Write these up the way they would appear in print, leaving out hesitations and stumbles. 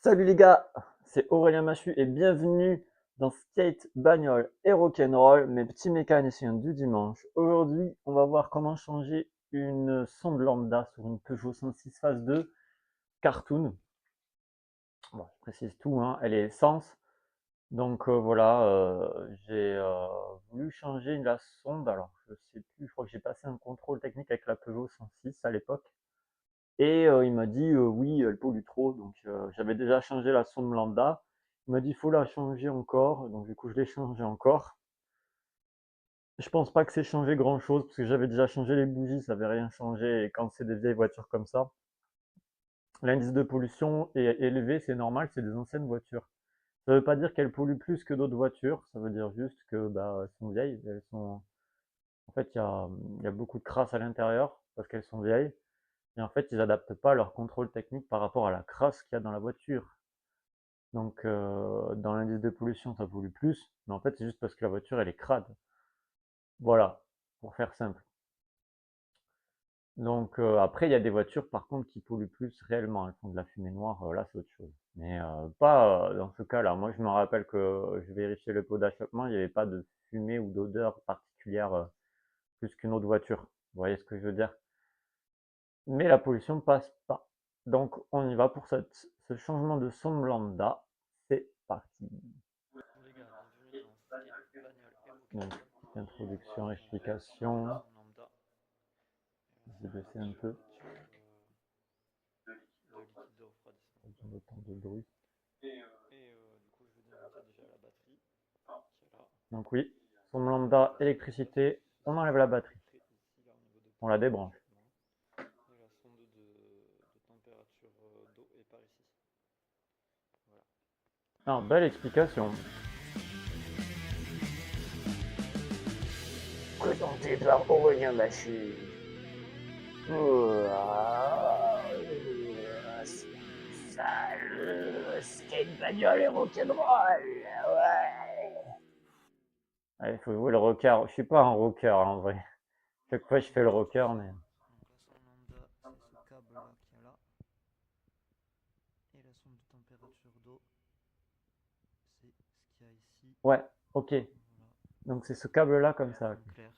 Salut les gars, c'est Aurélien Machu et bienvenue dans Skate, Bagnole et Rock'n'Roll, mes petits mécaniciens du dimanche. Aujourd'hui, on va voir comment changer une sonde lambda sur une Peugeot 106 Phase 2 Cartoon. Bon, je précise tout, hein, elle est essence. Donc voilà, j'ai voulu changer la sonde. Alors, je sais plus, je crois que j'ai passé un contrôle technique avec la Peugeot 106 à l'époque. Et il m'a dit oui, elle pollue trop. Donc j'avais déjà changé la sonde lambda. Il m'a dit il faut la changer encore. Donc du coup, je l'ai changé encore. Je pense pas que c'est changé grand chose parce que j'avais déjà changé les bougies, ça avait rien changé. Et quand c'est des vieilles voitures comme ça, l'indice de pollution est élevé, c'est normal, c'est des anciennes voitures. Ça veut pas dire qu'elles polluent plus que d'autres voitures, ça veut dire juste que bah, elles sont vieilles. Elles sont... En fait, il y a beaucoup de crasse à l'intérieur parce qu'elles sont vieilles. Et en fait, ils adaptent pas leur contrôle technique par rapport à la crasse qu'il y a dans la voiture. Donc, dans l'indice de pollution, ça pollue plus, mais en fait, c'est juste parce que la voiture, elle est crade. Voilà, pour faire simple. Donc, après, il y a des voitures, par contre, qui polluent plus réellement. Elles font de la fumée noire, là, c'est autre chose. Mais pas dans ce cas-là. Moi, je me rappelle que je vérifiais le pot d'achoppement, il n'y avait pas de fumée ou d'odeur particulière plus qu'une autre voiture. Vous voyez ce que je veux dire? Mais la pollution passe pas. Donc, on y va pour ce changement de sonde lambda. C'est parti. Les gars, bienvenue dans Skate, Bagnole et Donc, Rock'n'Roll. petite introduction, Aujourd'hui, on va changer explication. la sonde lambda. Je vais baisser un Sur peu. une voiture de liquide de refroidissement. Autant de bruit. Et du coup, je vais démonter déjà la batterie qui est là. Donc oui, sonde lambda, électricité. On enlève la batterie. Filtrée ici, là, au niveau de On la port débranche. d'échappement. Et la sonde de température d'eau est par ici. Voilà. Alors, belle explication. Présenté par Aurélien Machu. Skate, bagnole et rock'n'roll. Ouais. Il faut jouer le rocker. Je suis pas un rocker en vrai. Chaque fois je fais le rocker, mais. Donc la sonde lambda, c'est ce câble là qui est là. Et la sonde de température d'eau, c'est ce qu'il y a ici. Ouais, ok. Voilà. Donc c'est ce câble-là comme ça. En clair,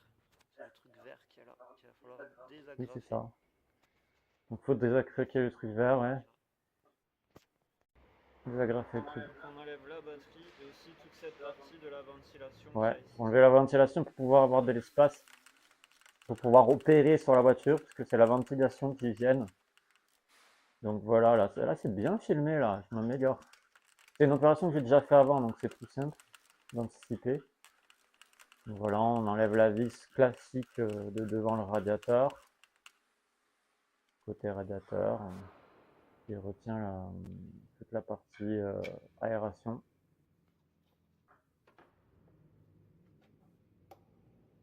c'est le truc vert qui est là, qu'il va falloir Oui, c'est désagrafer. ça. Donc faut désagrafer le truc vert, ouais. Désagrafer le truc. Donc on enlève la batterie et aussi toute cette partie de la ventilation qu'il Ouais, y a ici. enlever la ventilation pour pouvoir avoir de l'espace, pour pouvoir opérer sur la voiture, parce que c'est la ventilation qui gêne. Donc voilà, là c'est bien filmé, là, je m'améliore. C'est une opération que j'ai déjà fait avant, donc c'est plus simple d'anticiper. Donc voilà, on enlève la vis classique de devant le radiateur, côté radiateur, qui retient toute la partie aération.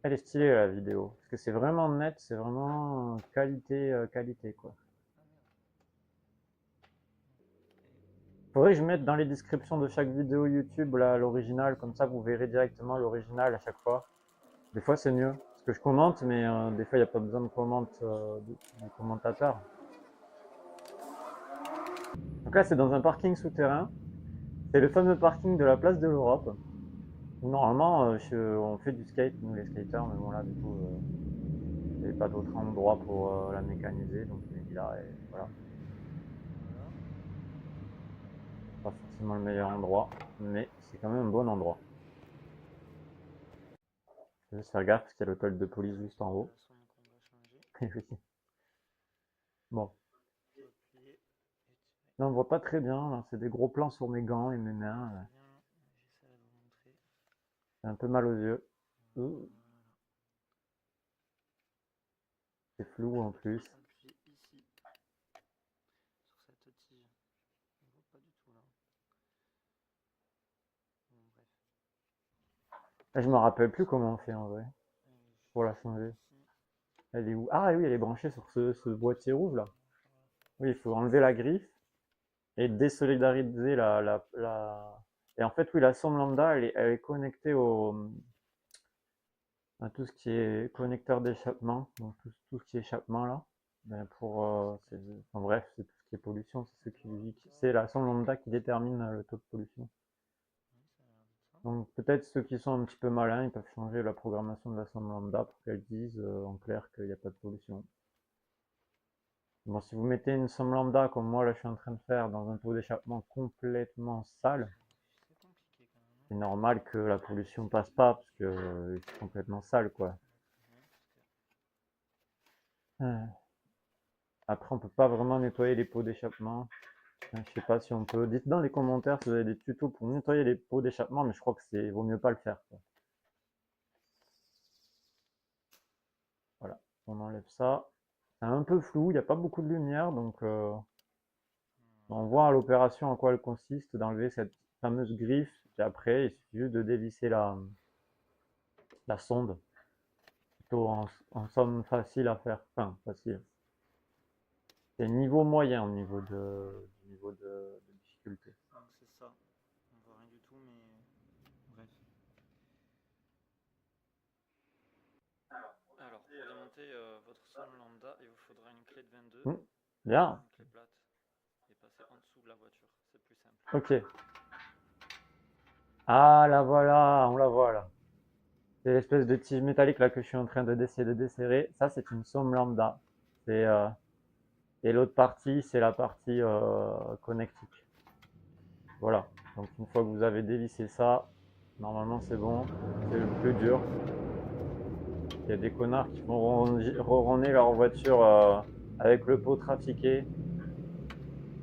Elle est stylée la vidéo, parce que c'est vraiment net, c'est vraiment qualité quoi. Faudrait que je mette dans les descriptions de chaque vidéo YouTube l'original, comme ça vous verrez directement l'original à chaque fois. Des fois c'est mieux, parce que je commente, mais des fois il n'y a pas besoin de du commentateur. Donc là c'est dans un parking souterrain, c'est le fameux parking de la place de l'Europe, où normalement on fait du skate, nous les skaters, mais bon là du coup il n'y avait pas d'autre endroit pour la mécaniser, donc je l'ai mis là et voilà. Voilà. Pas forcément le meilleur endroit, mais c'est quand même un bon endroit. Je vais juste faire gaffe parce qu'il y a l'hôtel de police juste en C'est haut. la sonde qu'on va changer. Bon, Faut appuyer et tirer. là on voit pas très bien, là c'est des gros plans sur mes gants et mes On voit mains. pas très bien. J'essaierai de vous montrer. C'est un peu mal aux yeux. Voilà. C'est flou en plus. Faut appuyer ici sur cette tige. On voit pas du tout là. Bon bref. Là, je me rappelle plus comment on fait en vrai pour la C'est changer. ici. Elle est où? Ah oui, elle est branchée sur ce boîtier rouge là. Voilà. Oui, il faut enlever la griffe et désolidariser Et en fait, oui, la sonde lambda, elle est connectée à tout ce qui est connecteur d'échappement, donc tout ce qui est échappement là. Ben, enfin, bref, c'est tout ce qui est pollution, c'est la sonde lambda qui détermine le taux de pollution. Donc peut-être ceux qui sont un petit peu malins, ils peuvent changer la programmation de la sonde lambda pour qu'elle dise en clair qu'il n'y a pas de pollution. Bon, si vous mettez une sonde lambda comme moi là je suis en train de faire dans un pot d'échappement complètement sale, c'est normal que la pollution passe pas parce que c'est complètement sale quoi. Après on peut pas vraiment nettoyer les pots d'échappement. Je sais pas si on peut. Dites dans les commentaires si vous avez des tutos pour nettoyer les pots d'échappement, mais je crois que c'est vaut mieux pas le faire, quoi. Voilà, on enlève ça. C'est un peu flou, il n'y a pas beaucoup de lumière, donc on voit à l'opération en quoi elle consiste, d'enlever cette fameuse griffe, et après il suffit juste de dévisser la sonde. Plutôt en somme facile à faire. Enfin, facile. C'est niveau moyen au niveau de difficulté. Donc c'est ça. On voit rien du tout, mais bref. Alors, pour démonter votre sonde lambda, il vous faudra une clé de 22, Bien. une clé plate, et passer en dessous de la voiture. C'est plus simple. Ok. Ah, la voilà, on la voit là. C'est l'espèce de tige métallique là que je suis en train d'essayer de desserrer. Ça, c'est une somme lambda. C'est, et l'autre partie, c'est la partie connectique. Voilà. Donc une fois que vous avez dévissé ça, normalement c'est bon. C'est le plus dur. Il y a des connards qui vont ronronner leur voiture avec le pot trafiqué.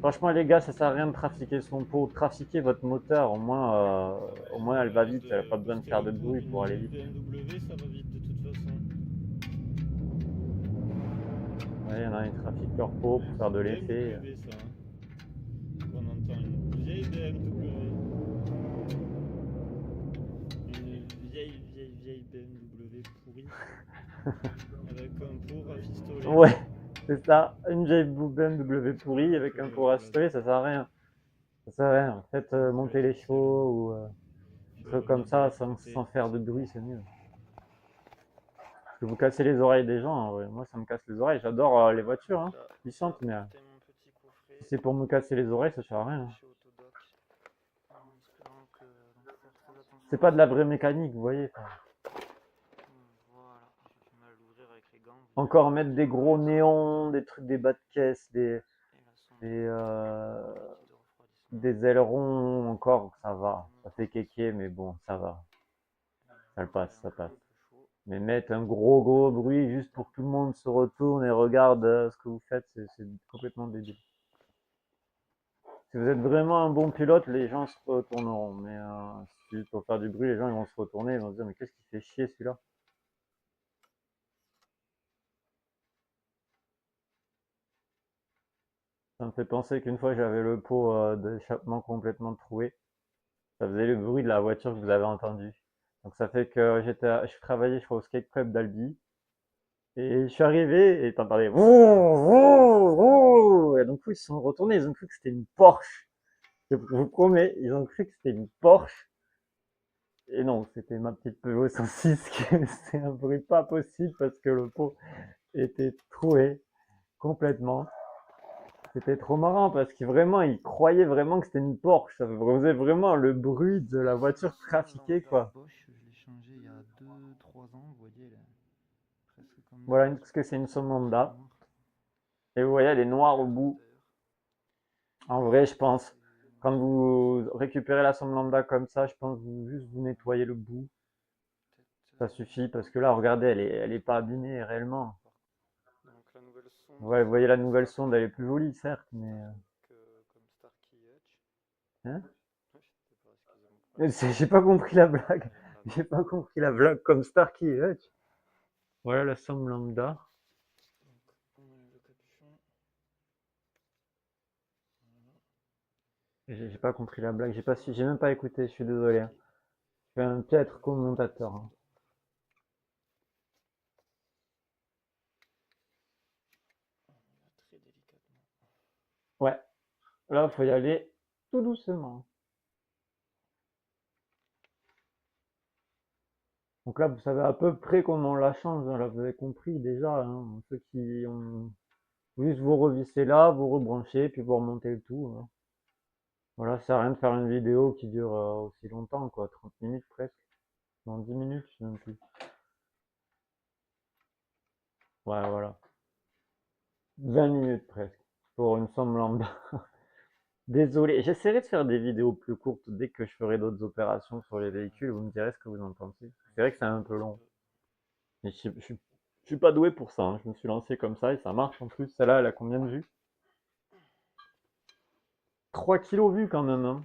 Franchement les gars, ça sert à rien de trafiquer son pot. Trafiquer votre moteur, au moins elle va vite. Elle n'a pas besoin de faire de bruit pour aller vite. BMW, ça va vite de toute façon. Ouais, il y en a, ils trafiquent leur pot pour faire de l'effet. BMW, ça. On entend une vieille BMW. Une vieille BMW pourrie. Avec un pot rafistolé. Ouais, c'est ça. Une vieille BMW pourrie avec un pot rafistolé, ça sert à rien. Ça sert à rien. Faites monter les chevaux ou des trucs comme ça sans faire de bruit, c'est mieux. Parce que vous cassez les oreilles des gens, ouais. Moi ça me casse les oreilles. J'adore les voitures, hein. Puissantes, mais si c'est pour me casser les oreilles, ça sert à rien. C'est pas de la vraie mécanique, vous voyez. Voilà, j'ai du mal à l'ouvrir avec les gants. Encore mettre des gros néons, des trucs, des bas de caisse, des ailerons, encore, ça va. Ça fait kéké, mais bon, ça va. Ça le passe, ça passe. Mais mettre un gros bruit juste pour que tout le monde se retourne et regarde ce que vous faites, c'est complètement débile. Si vous êtes vraiment un bon pilote, les gens se retourneront. Mais si juste pour faire du bruit, les gens ils vont se retourner, ils vont se dire mais qu'est-ce qui fait chier celui-là? Ça me fait penser qu'une fois j'avais le pot d'échappement complètement troué. Ça faisait le bruit de la voiture que vous avez entendu. Donc ça fait que je travaillais je crois au skate club d'Albi. Et je suis arrivé et t'entendais et donc ils se sont retournés, ils ont cru que c'était une Porsche. Je vous promets, ils ont cru que c'était une Porsche. Et non, c'était ma petite Peugeot 106 c'est un bruit pas possible parce que le pot était troué complètement. C'était trop marrant parce que vraiment, ils croyaient vraiment que c'était une Porsche. Ça faisait vraiment le bruit de la voiture trafiquée, quoi. Bosch, je l'ai changé il y a 2-3 ans, vous voyez, là, presque comme Voilà, parce que c'est une somme lambda. noire. Et vous voyez, elle est noire au bout. En vrai, je pense, quand vous récupérez la somme lambda comme ça, je pense que vous juste vous nettoyez le bout. Ça suffit parce que là, regardez, elle est pas abîmée réellement. Donc la nouvelle sonde. Ouais, vous voyez la nouvelle sonde, elle est plus jolie, certes, mais. Comme Starkey Hutch. Hein? Ouais, je sais pas, J'ai pas compris la blague. J'ai pas compris la blague comme Starkey Hutch. Voilà la somme lambda. Donc, on enlève le capuchon. J'ai pas compris la blague. J'ai même pas écouté. Je suis désolé, hein. Je suis un piètre commentateur, hein. On y va très délicatement. Ouais. Là, faut y aller tout doucement. Donc là, vous savez à peu près comment on la change, hein. Là, vous avez compris déjà, hein. Ceux qui ont Juste vous revissez là, vous rebranchez, puis vous remontez le tout, hein. Voilà, ça sert à rien de faire une vidéo qui dure aussi longtemps, quoi, 30 minutes presque. Non, 10 minutes, je sais même plus. Ouais, voilà. 20 minutes presque, pour une somme lambda. Désolé, j'essaierai de faire des vidéos plus courtes dès que je ferai d'autres opérations sur les véhicules, vous me direz ce que vous en pensez. C'est vrai que c'est un peu long. Mais je suis pas doué pour ça, hein. Je me suis lancé comme ça et ça marche en plus. Celle-là, elle a combien de vues? 3 kilos vues quand même, hein.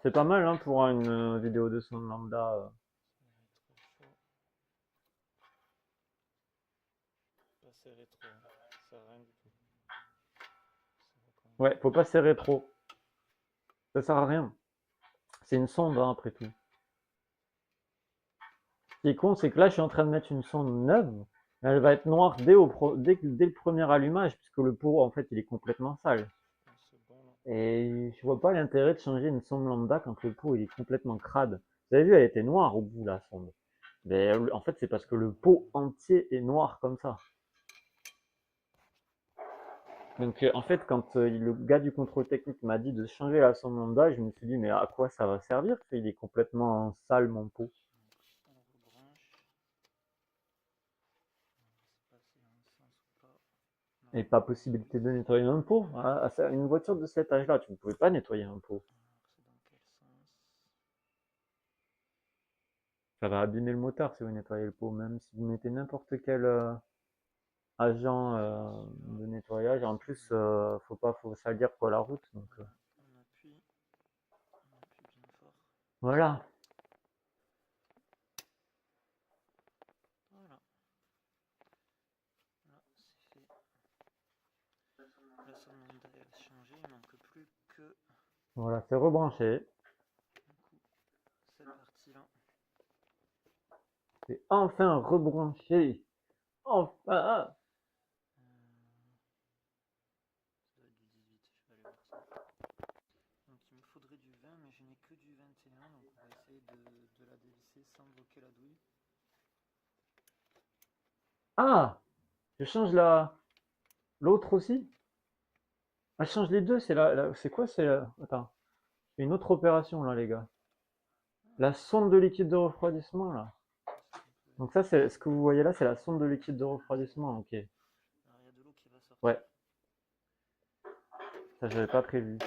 C'est pas mal, hein, pour une vidéo de son lambda. Pas serré trop, hein. Ça sert à rien du tout. Ouais, faut pas serrer trop. Ça sert à rien. C'est une sonde, hein, après tout. Ce qui est con, c'est que là, je suis en train de mettre une sonde neuve. Elle va être noire dès le premier allumage, puisque le pot, en fait, il est complètement sale. C'est bon là. Et je vois pas l'intérêt de changer une sonde lambda quand le pot il est complètement crade. Vous avez vu, elle était noire au bout, la sonde. Mais en fait, c'est parce que le pot entier est noir comme ça. Donc en fait, quand le gars du contrôle technique m'a dit de changer la sonde lambda, je me suis dit, mais à quoi ça va servir? Il est complètement sale, mon pot. On rebranche. On va se passer dans le sens ou pas. Non. Et pas possibilité de nettoyer un pot. Une voiture de cet âge-là, tu ne pouvais pas nettoyer un pot. Alors c'est dans quel sens? Ça va abîmer le moteur si vous nettoyez le pot, même si vous mettez n'importe quel agent de nettoyage. En plus, faut salir quoi la route. Donc, On appuie bien fort. voilà. Voilà. Là, c'est fait. La sonde lambda elle a changé, il manque plus que Voilà, c'est rebranché. du coup cette partie-là. C'est enfin rebranché. Enfin. Ça doit être du 18, je vais aller voir ça. Donc il me faudrait du 20, mais je n'ai que du 21, donc on va essayer de la dévisser sans bloquer la douille. Ah, je change l'autre aussi. Ah, je change les deux. C'est quoi? Attends, c'est une autre opération là, les gars. La sonde de liquide de refroidissement là. Donc ça, c'est ce que vous voyez là, c'est la sonde de liquide de refroidissement. Ok. Alors il y a de l'eau qui va sortir. Ouais, ça j'avais pas prévu. Il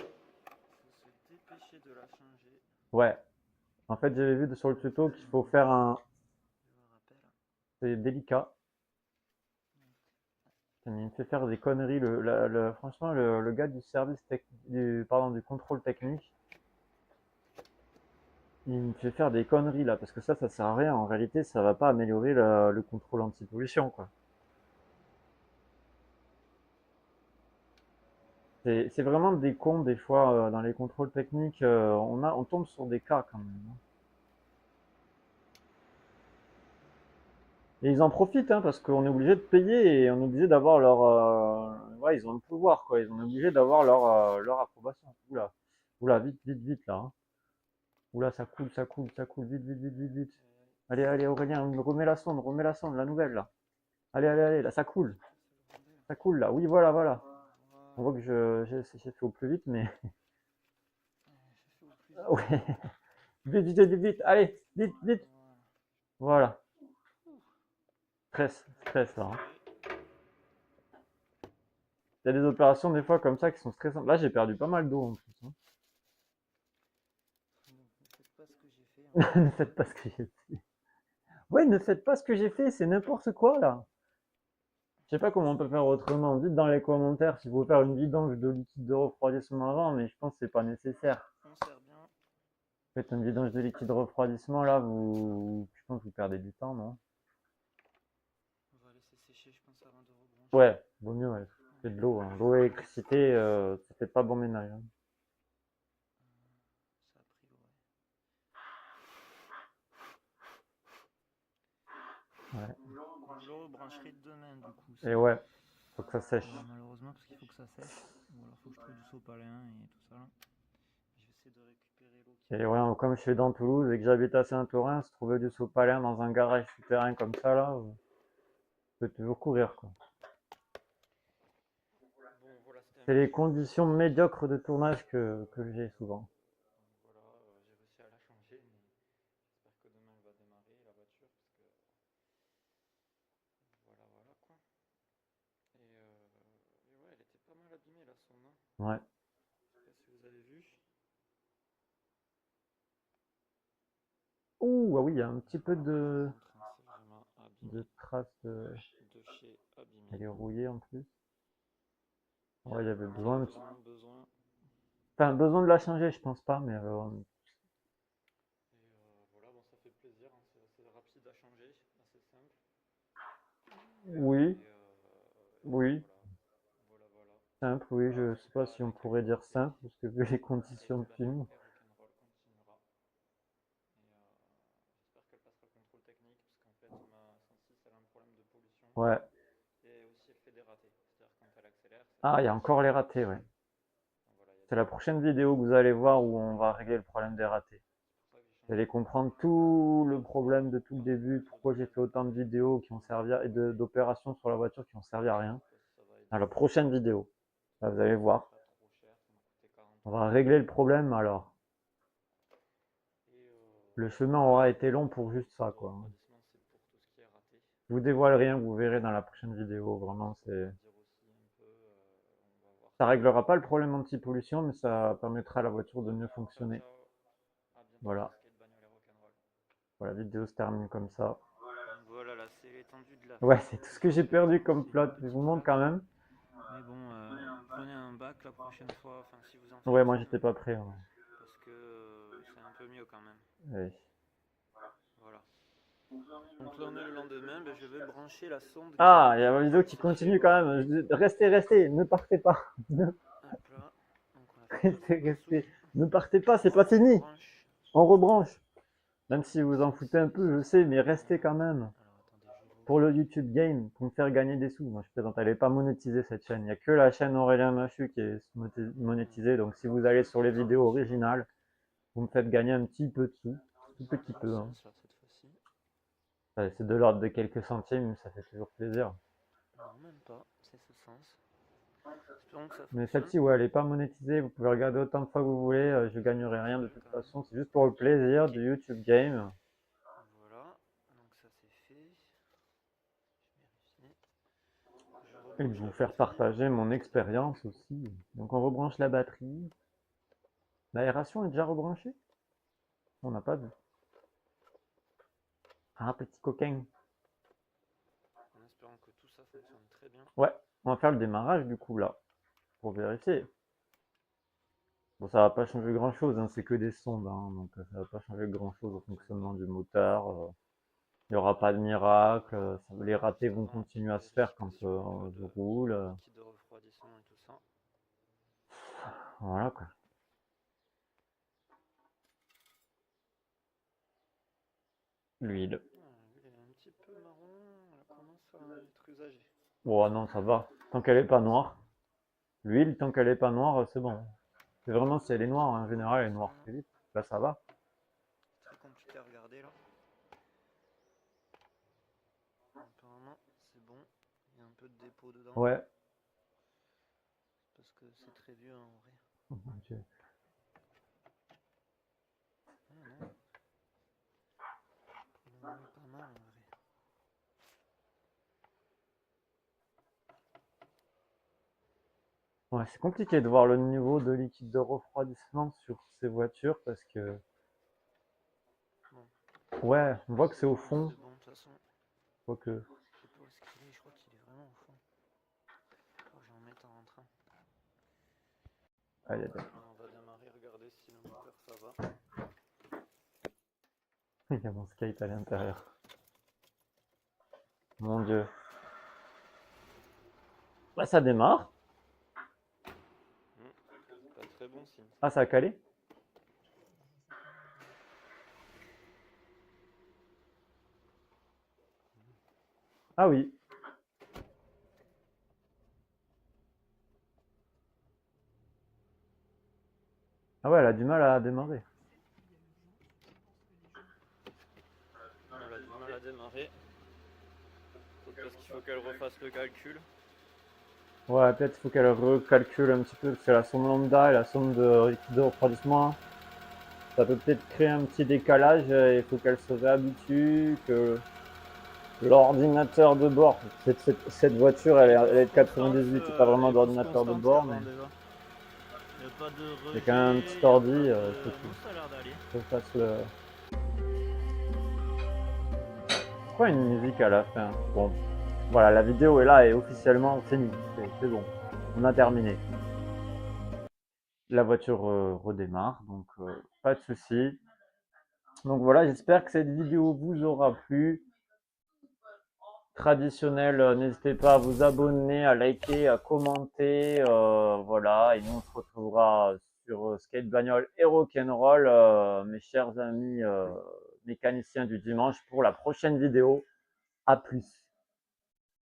faut se dépêcher de la changer. Ouais. En fait, j'avais vu sur le tuto qu'il faut faire un. Je le rappelle. C'est délicat. Il me fait faire des conneries. Franchement, le gars du service du contrôle technique, il me fait faire des conneries là, parce que ça sert à rien. En réalité, ça va pas améliorer le contrôle anti-pollution, quoi. C'est vraiment des cons des fois dans les contrôles techniques. On tombe sur des cas quand même, hein. Et ils en profitent, hein, parce qu'on est obligé de payer et on est obligé d'avoir leur. Ouais, ils ont le pouvoir, quoi. Ils sont obligés d'avoir leur approbation. Oula, oula, vite, vite, vite là, hein. Oula, ça coule, vite, vite, vite, vite, vite. Allez, allez, Aurélien, remets la sonde, la nouvelle là. Allez, allez, allez, là, ça coule là. Oui, voilà, voilà. On voit que j'ai fait au plus vite, mais. J'ai fait au plus vite. Ouais. Vite, vite, vite, vite. Allez, vite, vite. Voilà. Stress là, hein. Il y a des opérations des fois comme ça qui sont stressantes. Là, j'ai perdu pas mal d'eau en plus, hein. Ne faites pas ce que j'ai fait. Hein. Ne faites pas ce que j'ai fait. Ouais, ne faites pas ce que j'ai fait, c'est n'importe quoi là. Je sais pas comment on peut faire autrement. Dites dans les commentaires s'il faut faire une vidange de liquide de refroidissement avant, mais je pense que c'est pas nécessaire. On sert bien. Faites une vidange de liquide de refroidissement là, je pense que vous perdez du temps, non? On va laisser sécher, je pense, avant de rebrancher. Ouais, vaut mieux, ouais. C'est de l'eau, hein. L'eau et l'électricité, ça fait pas bon ménage, hein. Ça a pris l'eau, Ouais. Je le rebrancherai demain, du coup. Et ouais, faut que ça sèche. Malheureusement, parce qu'il faut que ça sèche. Ou alors, faut que je trouve du sopalin et tout ça. Je vais essayer de récupérer l'eau qui. Et ouais, comme je suis dans Toulouse et que j'habite à Saint-Orin, se trouver du sopalin dans un garage souterrain comme ça là, peut toujours courir quoi. C'est les conditions médiocres de tournage que j'ai souvent. Donc voilà, j'ai réussi à la changer, mais j'espère que demain elle va démarrer la voiture, parce que voilà, voilà quoi. Et ouais, elle était pas mal abîmée la sonde, hein. Ouais. Je sais pas si vous avez vu. Ouh, ah oui, il y a un petit peu L'empreinte, c'est vraiment abîmé. de traces de... De chez abîmé. Elle est rouillée en plus. Ouais, il y avait Il y besoin... avait vraiment besoin. Enfin, besoin de la changer, je pense pas, mais... Et voilà, bon, ça fait plaisir, hein, c'est assez rapide à changer, assez simple. oui, Et oui, voilà, voilà. simple, oui, je sais pas si on Avec pourrait dire qualité. simple, parce que vu les conditions de Skate film... Bagnole et Rock'n'Roll continuera. Et j'espère qu'elle passera le contrôle technique, parce qu'en fait, ma 106, elle a un problème de pollution. Ouais. Et aussi, elle fait des ratés. C'est-à-dire quand elle accélère, ça Ah, fait il y a des encore les chiffres. ratés, ouais. Donc voilà, il y a C'est des la ratés. prochaine vidéo que vous allez voir où on va régler le problème des ratés. C'est pour ça que j'ai Vous changé allez les pneus. comprendre tout le problème de tout le Pas trop début, de feux de pourquoi j'ai fait freine. autant de vidéos qui ont servi à, et d'opérations sur la voiture qui ont servi à rien. Je sais pas si ça va Dans aider. la prochaine vidéo, là, vous allez voir. Pas trop cher, ça m'a coûté 40 On va euros. régler le problème alors. Et Le chemin aura été long pour juste le ça, quoi. refroidissement, c'est pour tout ce qui est raté. Je vous dévoile rien, vous verrez dans la prochaine vidéo. Vraiment, On c'est... va dire aussi un peu, on va voir Ça ce qu'il y a réglera pas le dedans. problème anti-pollution, mais ça permettra à la voiture de mieux Ciao, fonctionner. ciao. À bientôt sur Voilà. Skate Bagnole et Rock'n'Roll. Voilà, la vidéo se termine comme ça. Donc voilà, là c'est l'étendue de la Ouais, fin. c'est tout ce que J'ai j'ai fait perdu comme une plot. Je petite vous montre blague. quand même. Mais bon, prenez un bac la prochaine fois, enfin si vous en Ouais, faites moi une, j'étais pas prêt. Ouais. parce que c'est un peu mieux quand même. Ouais. Voilà. Donc là on est le lendemain, ben, je vais brancher la sonde Ah, il y a ma vidéo qui c'est chez continue quand même. Restez, restez, ne partez pas. Hop là. Donc on a fait une Restez, petite pause restez. sous. Ne partez pas, c'est pas On fini. rebranche. On rebranche. Même si vous en foutez un peu, je sais, mais Voilà. restez quand même. Alors attendez, je Pour le l'ouvre. YouTube Game, pour me faire gagner des sous. Moi je plaisante, elle n'est pas monétisée cette chaîne. Il n'y a que la chaîne Aurélien Machu qui est monétisée. Donc si vous allez sur les vidéos originales, vous me faites gagner un petit peu de sous. Tout petit Dans le peu. Hein. sens là cette fois-ci. C'est de l'ordre de quelques centimes, ça fait toujours plaisir. Non, même pas, c'est ce sens. Espérons que ça Mais fonctionne. celle-ci, ouais, elle est pas monétisée. Vous pouvez regarder autant de fois que vous voulez. Je gagnerai rien de Mieux toute quand même. façon. C'est juste pour le plaisir Ok. du YouTube Game. Voilà, donc ça c'est fait. Je vérifie. Je Et de rebranche vous la faire batterie. partager mon expérience aussi. Donc on rebranche la batterie. L'aération est déjà rebranchée? On n'a pas vu. Ah, petit coquin. En espérant que tout ça fonctionne très bien. Ouais, on va faire le démarrage du coup là. Pour vérifier. Bon, ça va pas changer grand chose, hein, c'est que des sondes. Hein, donc ça va pas changer grand chose au fonctionnement du moteur. Il n'y aura pas de miracle. Les ratés Juste vont avant la petite continuer à se faire quand vérification, pas je de roule. liquide de refroidissement et tout ça. Voilà quoi. L'huile. L'huile est un petit peu marron, elle commence à être usagée. Oh non, ça va. Tant qu'elle est pas noire. L'huile, tant qu'elle est pas noire, c'est bon. C'est vraiment si elle est noire, en général, elle est noire très vite. Là, ça va. C'est très compliqué à regarder là. Apparemment c'est bon, il y a un peu de dépôt dedans. Ouais. Parce que c'est très vieux en vrai. Oh mon Dieu. Ah non. Pour le moment, pas mal en vrai. Ouais, c'est compliqué de voir le niveau de liquide de refroidissement sur ces voitures parce que, Bon. ouais, on voit que c'est au Non, fond. c'est bon de toute façon. Quoique. Je sais pas où est-ce qu'il est, je crois qu'il est vraiment au fond. Oh, je vais en mettre en rentrant. Aïe, aïe, aïe. Là, on va démarrer, regarder si le moteur ça va. Il y a mon skate à l'intérieur. Mon Dieu. Bah, ça démarre. C'est pas très bon signe. Ah, ça a calé. Ah oui. Ah ouais, elle a du mal à démarrer. Elle a du mal à démarrer. Peut-être parce qu'il faut qu'elle refasse le calcul. Ouais, peut-être il faut qu'elle recalcule un petit peu, parce que la somme lambda et la somme de refroidissement, ça peut peut-être créer un petit décalage, il faut qu'elle se réhabitue, que l'ordinateur de bord, cette voiture, elle est de En France, 98, c'est pas vraiment elle est plus d'ordinateur de constante bord, mais qu'avant déjà. Il n'y a pas de il y a quand même un rejet, petit il n'y a ordi, pas il faut de... qu'il Non, ça a l'air d'aller. fasse le... Pourquoi une musique à la fin? Bon, voilà, la vidéo est là et officiellement finie, c'est bon, on a terminé. La voiture redémarre, donc pas de souci. Donc voilà, j'espère que cette vidéo vous aura plu. Traditionnel, n'hésitez pas à vous abonner, à liker, à commenter, voilà. Et nous, on se retrouvera sur Skate Bagnole et Rock'n'Roll, mes chers amis mécaniciens du dimanche, pour la prochaine vidéo. À plus.